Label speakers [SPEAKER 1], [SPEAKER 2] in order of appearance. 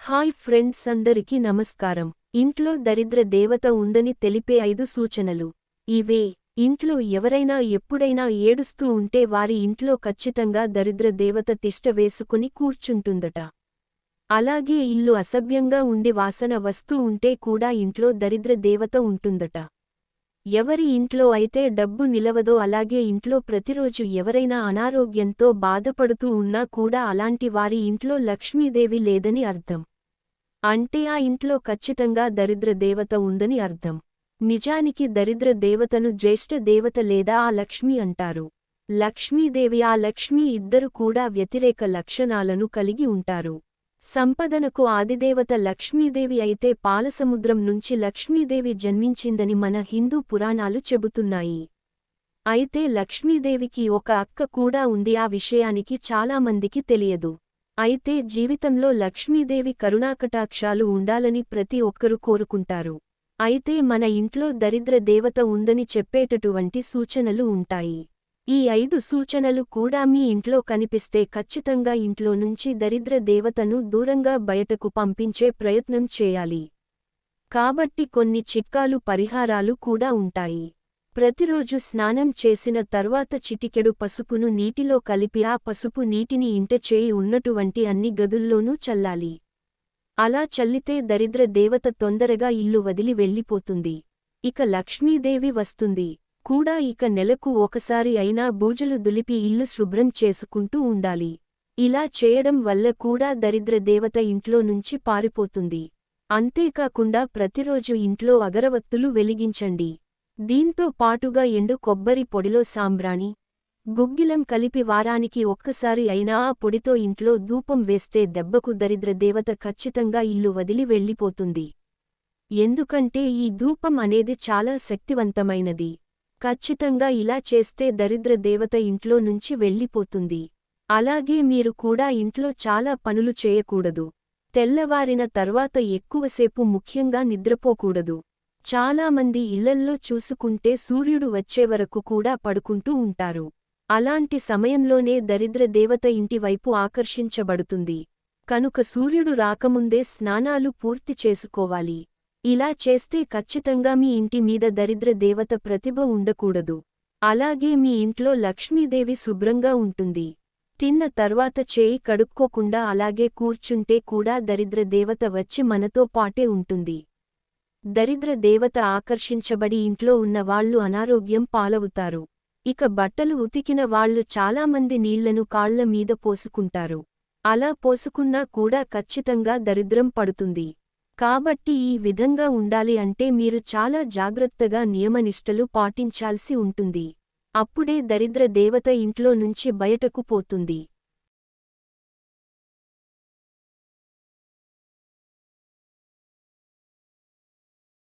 [SPEAKER 1] Hi friends, అందరికీ నమస్కారం. ఇంట్లో దరిద్ర దేవత ఉందని తెలిపే 5 సూచనలు ఇవే. ఇంట్లో ఎవరైనా ఎప్పుడైనా ఏడుస్తూ ఉంటే వారి ఇంట్లో ఖచ్చితంగా దరిద్ర దేవత తిష్ట వేసుకుని కూర్చుంటుందట. అలాగే ఇల్లు అసభ్యంగా ఉండి వాసన వస్తూ ఉంటే కూడా ఇంట్లో దరిద్ర దేవత ఉంటుందట. ఎవరి ఇంట్లో అయితే డబ్బు నిలవదో, అలాగే ఇంట్లో ప్రతిరోజు ఎవరైనా అనారోగ్యంతో బాధపడుతూ ఉన్నా కూడా అలాంటి వారి ఇంట్లో లక్ష్మీదేవి లేదని అర్థం. అంటే ఆ ఇంట్లో ఖచ్చితంగా దరిద్ర దేవత ఉందని అర్థం. నిజానికి దరిద్ర దేవతను జ్యేష్ఠ దేవత లేదా ఆ లక్ష్మి అంటారు. లక్ష్మీదేవి, ఆ లక్ష్మి ఇద్దరు కూడా వ్యతిరేక లక్షణాలను కలిగి ఉంటారు. సంపదనకు ఆదిదేవత లక్ష్మీదేవి అయితే పాలసముద్రం నుంచి లక్ష్మీదేవి జన్మించిందని మన హిందూ పురాణాలు చెబుతున్నాయి. అయితే లక్ష్మీదేవికి ఒక అక్క కూడా ఉంది. ఆ విషయానికి చాలామందికి తెలియదు. అయితే జీవితంలో లక్ష్మీదేవి కరుణాకటాక్షాలు ఉండాలని ప్రతి ఒక్కరూ కోరుకుంటారు. అయితే మన ఇంట్లో దరిద్ర దేవత ఉందని చెప్పేటటువంటి సూచనలు ఉంటాయి. ఈ 5 సూచనలు కూడా మీ ఇంట్లో కనిపిస్తే ఖచ్చితంగా ఇంట్లో నుంచి దరిద్ర దేవతను దూరంగా బయటకు పంపించే ప్రయత్నం చేయాలి. కాబట్టి కొన్ని చిట్కాలు, పరిహారాలు కూడా ఉంటాయి. ప్రతిరోజు స్నానం చేసిన తర్వాత చిటికెడు పసుపును నీటిలో కలిపి ఆ పసుపు నీటిని ఇంట చేయి ఉన్నటువంటి అన్ని గదుల్లోనూ చల్లాలి. అలా చల్లితే దరిద్ర దేవత తొందరగా ఇల్లు వదిలి వెళ్ళిపోతుంది. ఇక లక్ష్మీదేవి వస్తుంది కూడా. ఇక నెలకు ఒకసారి అయినా బూజులు దులిపి ఇల్లు శుభ్రం చేసుకుంటూ ఉండాలి. ఇలా చేయడం వల్ల కూడా దరిద్ర దేవత ఇంట్లో నుంచి పారిపోతుంది. అంతేకాకుండా ప్రతిరోజు ఇంట్లో అగరవత్తులు వెలిగించండి. దీంతో పాటుగా ఎండు కొబ్బరి పొడిలో సాంబ్రాణి, గుగ్గిలం కలిపి వారానికి ఒక్కసారి అయినా ఆ పొడితో ఇంట్లో ధూపం వేస్తే దెబ్బకు దరిద్ర దేవత ఖచ్చితంగా ఇల్లు వదిలి వెళ్ళిపోతుంది. ఎందుకంటే ఈ ధూపం అనేది చాలా శక్తివంతమైనది. ఖచ్చితంగా ఇలా చేస్తే దరిద్ర దేవత ఇంట్లో నుంచి వెళ్ళిపోతుంది. అలాగే మీరు కూడా ఇంట్లో చాలా పనులు చేయకూడదు. తెల్లవారిన తర్వాత ఎక్కువసేపు ముఖ్యంగా నిద్రపోకూడదు. చాలామంది ఇళ్లల్లో చూసుకుంటే సూర్యుడు వచ్చేవరకు కూడా పడుకుంటూ ఉంటారు. అలాంటి సమయంలోనే దరిద్ర దేవత ఇంటివైపు ఆకర్షించబడుతుంది. కనుక సూర్యుడు రాకముందే స్నానాలు పూర్తి చేసుకోవాలి. ఇలా చేస్తే ఖచ్చితంగా మీ ఇంటి మీద దరిద్ర దేవత ప్రతిభ ఉండకూడదు. అలాగే మీ ఇంట్లో లక్ష్మీదేవి శుభ్రంగా ఉంటుంది. తిన్న తర్వాత చేయి కడుక్కోకుండా అలాగే కూర్చుంటే కూడా దరిద్ర దేవత వచ్చి మనతో పాటే ఉంటుంది. దరిద్ర దేవత ఆకర్షించబడి ఇంట్లో ఉన్న వాళ్లు అనారోగ్యం పాలవుతారు. ఇక బట్టలు ఉతికిన వాళ్లు చాలామంది నీళ్లను కాళ్ల మీద పోసుకుంటారు. అలా పోసుకున్నా కూడా ఖచ్చితంగా దరిద్రం పడుతుంది. కాబట్టి ఈ విధంగా ఉండాలి అంటే మీరు చాలా జాగ్రత్తగా నియమనిష్టలు పాటించాల్సి ఉంటుంది. అప్పుడే దరిద్ర దేవత ఇంట్లో నుంచి బయటకు పోతుంది.